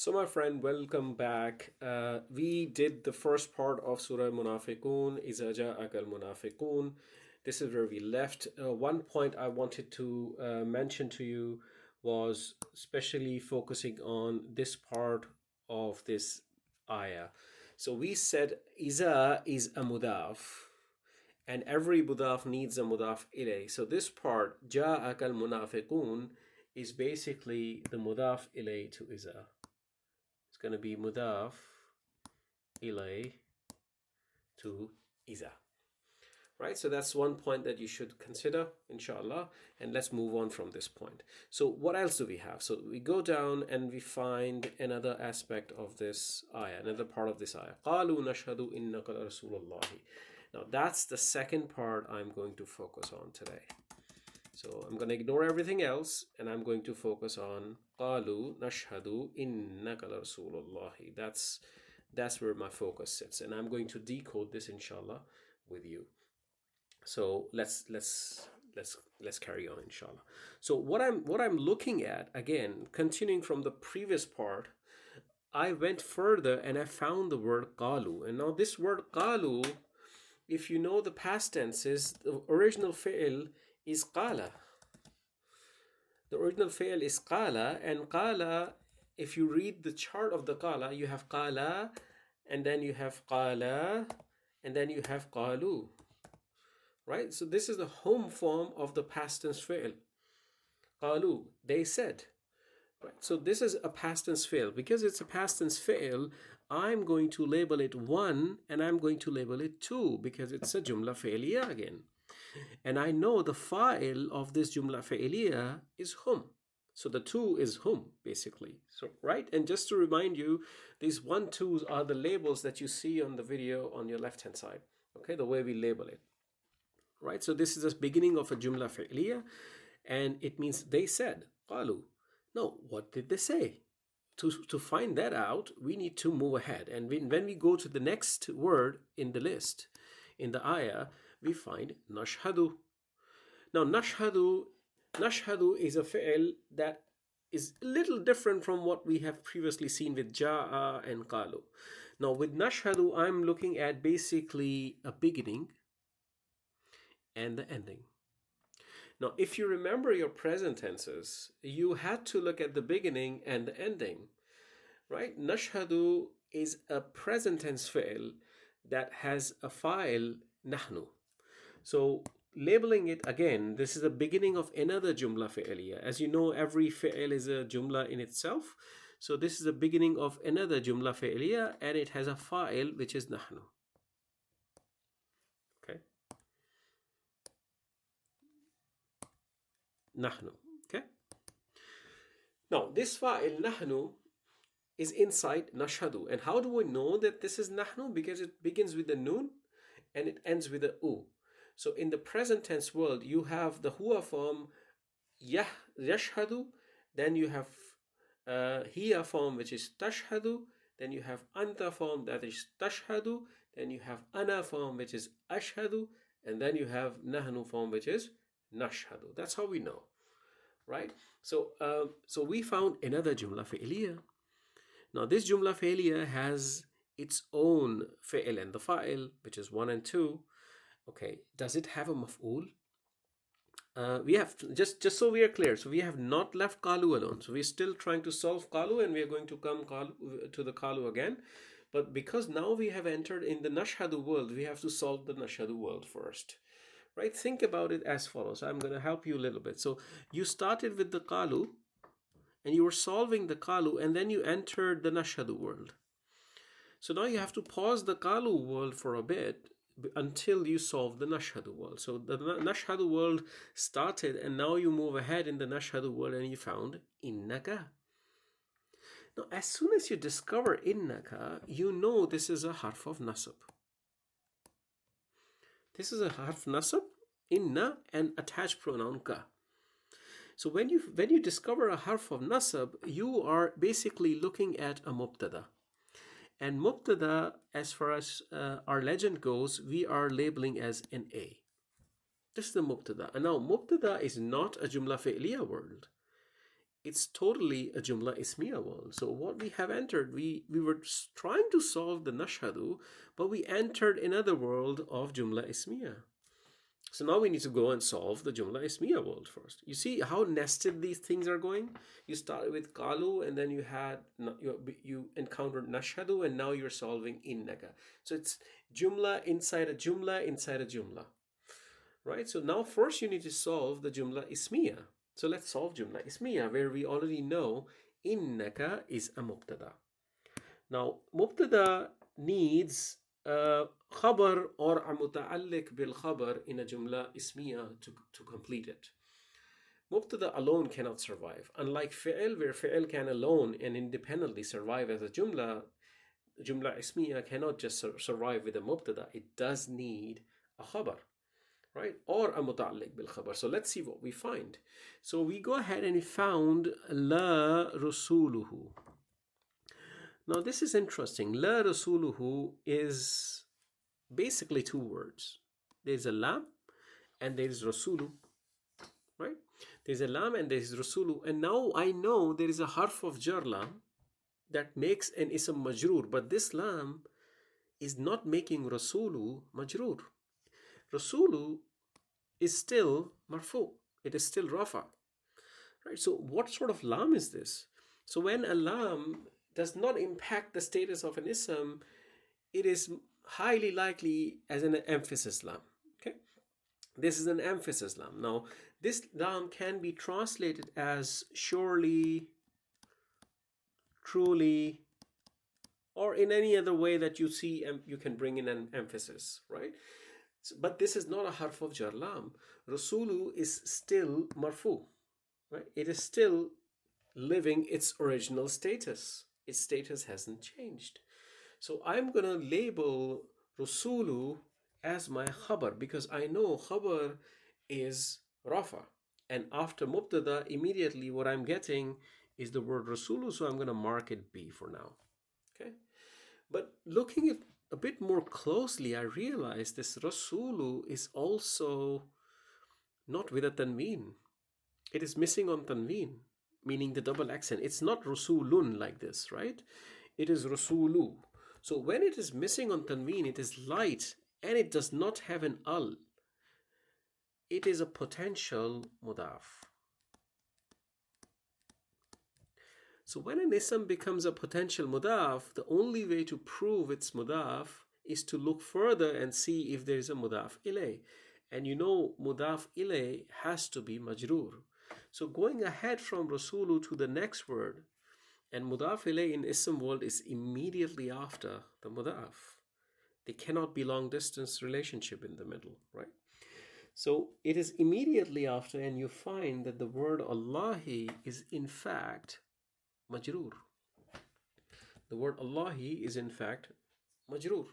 So my friend, welcome back. We did the first part of Surah Munafiqoon, إِذَا جَاءَكَ الْمُنَافِقُونَ. This is where we left. One point I wanted to mention to you was especially focusing on this part of this ayah. So we said Iza is a mudaf, and every mudaf needs a mudaf ilay. So this part, جَاءَكَ الْمُنَافِقُونَ, is basically the mudaf ilay to Iza. It's going to be mudaf ilay to Iza. Right, so that's one point that you should consider, inshallah, and let's move on from this point. So what else do we have? So we go down and we find another aspect of this ayah, another part of this ayah. قَالُوا نَشْهَدُ إِنَّكَ لَرَسُولُ اللَّهِ. Now that's the second part I'm going to focus on today. So I'm going to ignore everything else and I'm going to focus on قَالُوا نَشْهَدُ إِنَّكَ لَرَسُولُ اللَّهِ. That's where my focus sits, and I'm going to decode this, inshallah, with you. So let's carry on, inshallah. So what I'm looking at, again, continuing from the previous part, I went further and I found the word qalu. And now this word qalu, if you know the past tenses, the original fi'l is qala. The original fi'l is qala, and qala, if you read the chart of the qala, you have qala, and then you have qala, and then you have qalu. Right? So this is the home form of the past tense fi'l. Qalu, they said. Right? So this is a past tense fi'l. Because it's a past tense fi'l, I'm going to label it 1 and I'm going to label it 2 because it's a jumla fi'liya again. And I know the fa'il of this jumla fi'liya is hum. So the 2 is hum, basically. So, right? And just to remind you, these 1, 2s are the labels that you see on the video on your left-hand side. Okay, the way we label it. Right, so this is the beginning of a jumla fi'liya, and it means they said, qalu. No, what did they say? To find that out, we need to move ahead. And when we go to the next word in the list, in the ayah, we find nashhadu. Now, nashhadu is a fi'l that is a little different from what we have previously seen with ja'a and qalu. Now, with nashhadu, I'm looking at basically a beginning and the ending. Now, if you remember your present tenses, you had to look at the beginning and the ending, right? Nashhadu is a present tense fi'l that has a fa'il nahnu. So labeling it again, this is the beginning of another jumla fi'liya. As you know, every fi'l is a jumla in itself. So this is the beginning of another jumla fi'liya, and it has a fa'il which is nahnu. Nahnu. Okay. Now this fa'il nahnu is inside nashhadu. And how do we know that this is nahnu? Because it begins with the nun and it ends with the u. So in the present tense world, you have the huwa form yashhadu, then you have hiya form which is tashhadu, then you have anta form that is tashhadu, then you have ana form which is ashhadu, and then you have nahnu form which is nashhadu. That's how we know, right? So we found another jumla fi'liya. Now this jumla fi'liya has its own fi'l and the fa'il, which is 1 and 2. Okay, does it have a maf'ul? We have just so we are clear. So we have not left qalu alone. So we're still trying to solve qalu, and we are going to come to the qalu again. But because now we have entered in the nashhadu world, we have to solve the nashhadu world first. Right? Think about it as follows. I'm going to help you a little bit. So you started with the qalu and you were solving the qalu, and then you entered the nashhadu world. So now you have to pause the qalu world for a bit until you solve the nashhadu world. So the nashhadu world started, and now you move ahead in the nashhadu world and you found innaka. Now as soon as you discover innaka, you know this is a harf of nasab. This is a harf nasab, inna, and attached pronoun ka. So when you discover a harf of nasab, you are basically looking at a mubtada. And mubtada, as far as our legend goes, we are labeling as an A. This is the mubtada. And now mubtada is not a jumla fi'liya word. it's totally a Jumla Ismiya world. So what we have entered, we were trying to solve the Nashhadu, but we entered another world of Jumla Ismiya. So now we need to go and solve the Jumla Ismiya world first. You see how nested these things are going? You started with Qalu, and then you encountered Nashhadu, and now you're solving Innaka. So it's Jumla inside a Jumla inside a Jumla. Right? So now first you need to solve the Jumla Ismiya. So let's solve Jumla Ismiya, where we already know Innaka is a Mubtada. Now, Mubtada needs a khabar or a muta'alliq bil khabar in a Jumla Ismiya to complete it. Mubtada alone cannot survive. Unlike fi'il, where fi'il can alone and independently survive as a Jumla Ismiya cannot just survive with a Mubtada. It does need a khabar, right? Or a muta'alliq bil khabar. So let's see what we find. So we go ahead and found la rasuluhu. Now this is interesting. La rasuluhu is basically two words. There's a lam and there's rasulu, right? There's a lam and there's rasulu. And now I know there is a harf of jar lam that makes an ism majroor, but this lam is not making rasulu majroor. Rasulu is still marfu. It is still rafa, right? So what sort of lam is this? So when a lam does not impact the status of an ism, it is highly likely as an emphasis lam. Okay, this is an emphasis lam. Now this lam can be translated as surely, truly, or in any other way that you see you can bring in an emphasis, right? But this is not a harf of jar lam. Rasulu is still marfu, right? It is still living its original status. Its status hasn't changed. So I'm going to label Rasulu as my khabar because I know khabar is rafa. And after mubtada, immediately what I'm getting is the word Rasulu, so I'm going to mark it B for now. Okay? But looking at a bit more closely, I realize this Rasulu is also not with a tanween. It is missing on tanween, meaning the double accent. It's not Rasulun like this, right? It is Rasulu. So when it is missing on tanween, it is light and it does not have an al. It is a potential mudaf. So when an ism becomes a potential mudaf, the only way to prove it's mudaf is to look further and see if there is a mudaf ilay. And you know mudaf ilay has to be majroor. So going ahead from Rasulu to the next word, and mudaf ilay in ism world is immediately after the mudaf. There cannot be long distance relationship in the middle, right? So it is immediately after, and you find that the word Allahi is in fact majroor. The word Allahi is in fact majroor.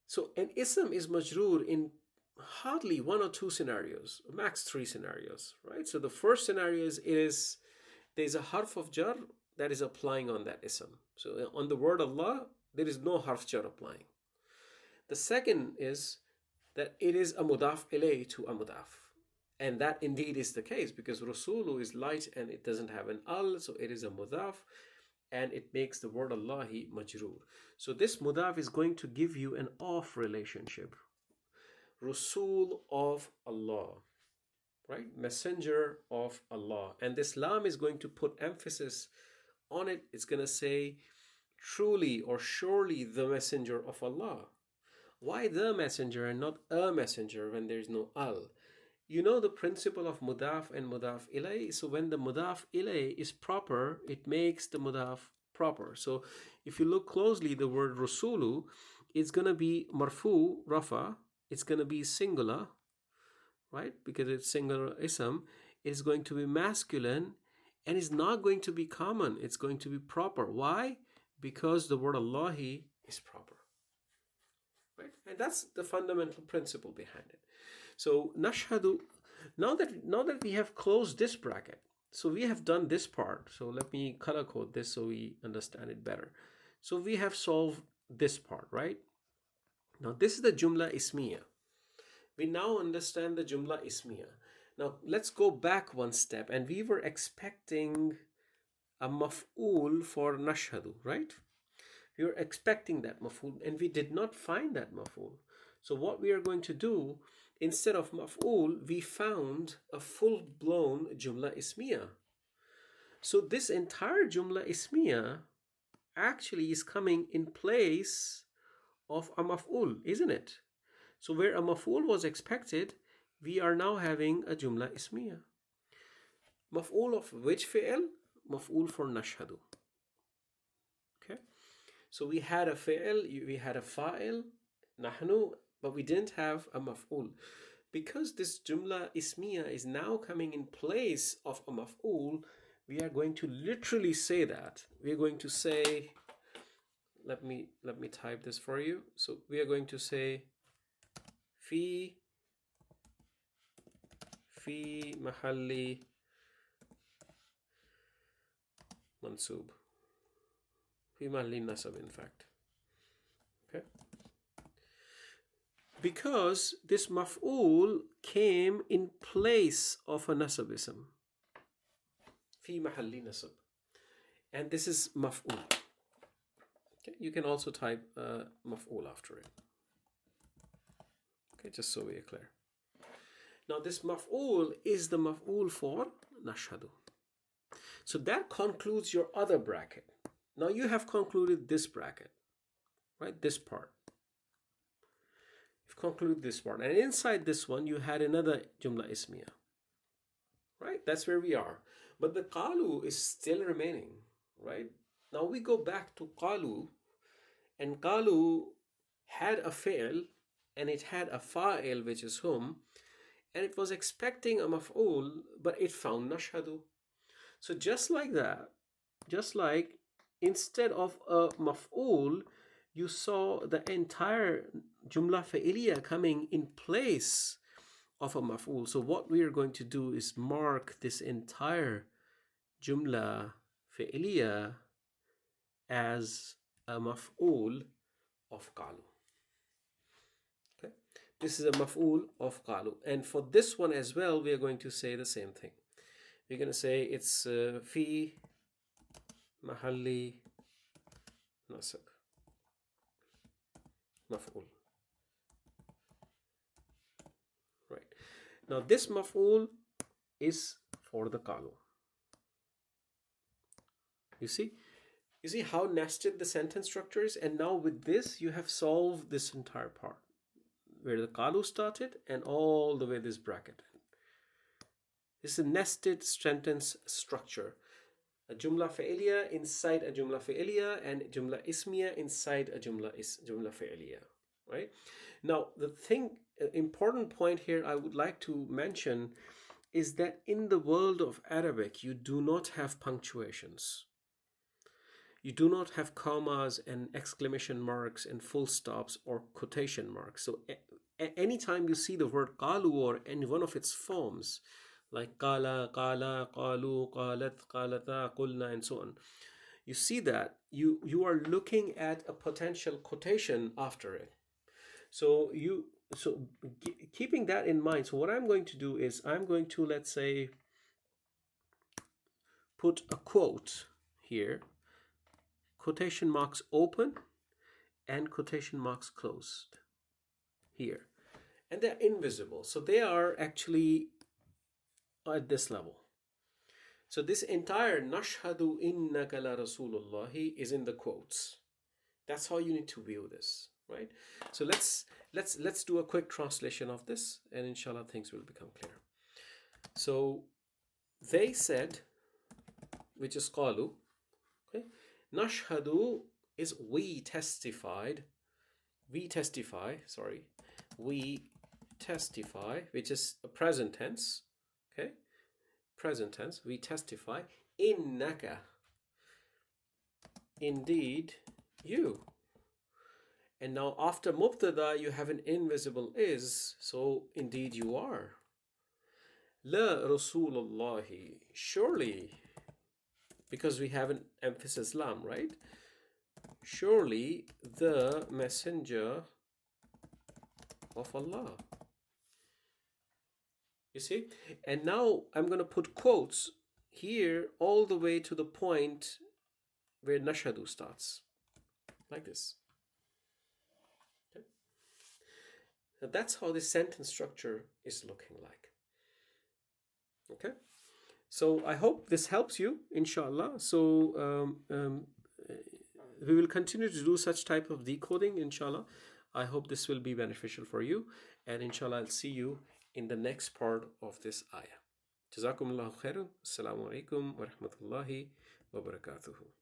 So an ism is majroor in hardly one or two scenarios, max three scenarios, right? So the first scenario is there's a harf of jar that is applying on that ism. So on the word Allah, there is no harf jar applying. The second is that it is a mudaf ilay to a mudaf. And that indeed is the case because Rasulu is light and it doesn't have an al, so it is a mudaf and it makes the word Allahi majroor. So this mudaf is going to give you an off relationship. Rasul of Allah, right? Messenger of Allah. And this lam is going to put emphasis on it. It's going to say truly or surely the messenger of Allah. Why the messenger and not a messenger when there's no al? You know the principle of mudaf and mudaf ilay. So when the mudaf ilay is proper, it makes the mudaf proper. So if you look closely, the word rasulu is going to be marfu, rafa. It's going to be singular, right? Because it's singular ism. It's going to be masculine and it's not going to be common. It's going to be proper. Why? Because the word Allahi is proper. Right? And that's the fundamental principle behind it. So nashhadu, now that we have closed this bracket, so we have done this part. So let me color code this so we understand it better. So we have solved this part, right? Now this is the Jumla Ismiya. We now understand the Jumla Ismiya. Now let's go back one step, and we were expecting a maf'ul for nashhadu, right? We were expecting that maf'ul and we did not find that maf'ul. So what we are going to do, instead of maf'ul, we found a full-blown jumla ismiya. So this entire jumla ismiya actually is coming in place of a maf'ul, isn't it? So where a maf'ul was expected, we are now having a jumla ismiya. Maf'ul of which fi'l? Maf'ul for nashhadu. Okay. So we had a fi'l, we had a fa'il, nahnu, but we didn't have a maf'ul. Because this jumla ismiya is now coming in place of a maf'ul, we are going to literally say that. We are going to say, let me type this for you. So we are going to say fi mahalli mansub. Fi mahalli nasab, in fact. Okay. Because this maf'ul came in place of a nasab ism. Fi mahalli nasab. And this is maf'ul. Okay. You can also type maf'ul after it. Okay, just so we are clear. Now this maf'ul is the maf'ul for nashhadu. So that concludes your other bracket. Now you have concluded this bracket, right? This part. You've concluded this part. And inside this one, you had another jumla ismiya, right? That's where we are. But the qalu is still remaining, right? Now we go back to qalu, and qalu had a fi'l, and it had a fa'il, which is hum, and it was expecting a maf'ul, but it found nashhadu. So just like that, just like instead of a maf'ul, you saw the entire jumla fi'liya coming in place of a maf'ul. So what we are going to do is mark this entire jumla fi'liya as a maf'ul of qalu. Okay, this is a maf'ul of qalu, and for this one as well, we are going to say the same thing. We're going to say it's fi mahalli nasab maf'ul. Right. Now this maf'ul is for the qalu. You see how nested the sentence structure is, and now with this you have solved this entire part where the qalu started and all the way this bracket. This is a nested sentence structure. A jumla fi'liya inside a jumla fi'liya and jumla ismiya inside a jumla fi'liya, right? Now the important point here I would like to mention is that in the world of Arabic you do not have punctuations. You do not have commas and exclamation marks and full stops or quotation marks. So anytime you see the word qalu or any one of its forms, like qala, qala, qalu, qalat, qalata, qulna, and so on, you see that you are looking at a potential quotation after it. So keeping that in mind, so what I'm going to do is I'm going to, let's say, put a quote here, quotation marks open and quotation marks closed here, and they're invisible, so they are actually at this level. So this entire nashhadu innaka la rasulullahi is in the quotes. That's how you need to view this, right? So let's do a quick translation of this, and inshallah things will become clear. So they said, which is qalu, okay? Nashhadu is we testify, which is a present tense, okay? Present tense, we testify, innaka, indeed you. And now after mubtada you have an invisible is, so indeed you are. La rasulullahi, surely, because we have an emphasis lam, right? Surely the messenger of Allah. You see? And now I'm going to put quotes here all the way to the point where nashadu starts, like this. Okay? Now that's how the sentence structure is looking like. Okay? So I hope this helps you, inshallah. So we will continue to do such type of decoding, inshallah. I hope this will be beneficial for you. And inshallah, I'll see you in the next part of this ayah. Jazakumullahu khairan. Assalamu alaikum wa rahmatullahi wa barakatuhu.